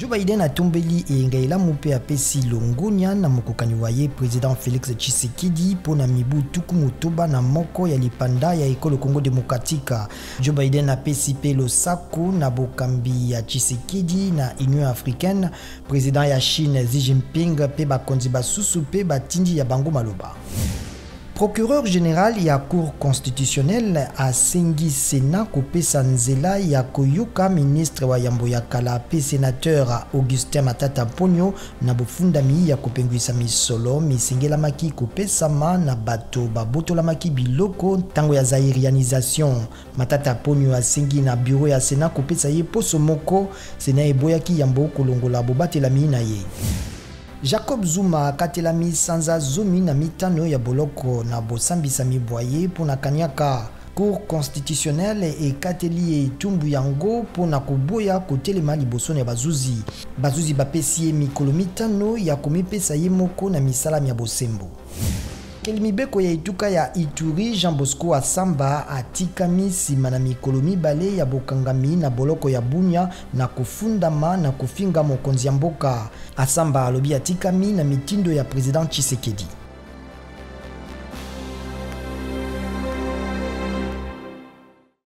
Joe Biden atombeli engaila mupe apesi longonia na mokokani waye président Félix Tshisekedi pona mibu tuku motoba na moko ya lipanda ya ekolo Congo démocratique. Joe Biden apesi pe losako na bokambi ya Tshisekedi na Union africaine. Président ya Chine Xi Jinping pe bakonzi basusu pe batindi ya bango maloba. Procureur général ya Cour constitutionnelle asengi Sénat kopesa nzela ya koyoka ministre wa yambo ya kala pe sénateur Augustin Matata Ponyo na bofundami ya kopengwisa misolo misengelamaki kopesama na bato babotolamaki biloko tango ya zairianisation. Matata Ponyo asengi na bureau ya Sénat kopesa ye poso moko Sénat eboyaki yambo kolongola bobatelami na ye. Jacob Zuma katelami sanza zomi na mitano ya boloko na bosambisa mibwaye pona kanyaka. Cour constitutionnelle e kateli etumbu yango pona koboya kotelema liboso na bazuzi. Bazuzi bapesi ye mikolo mitano ya komipesa ye moko na misala ya bosembo. Kelimibeko ya ituka ya Ituri Jean Bosco Asamba atikami sima na mikolo mibale ya bokangami na boloko ya Bunia na kufundama na kufinga mokonzi ya mboka. Asamba alobi atikami na mitindo ya président Tshisekedi.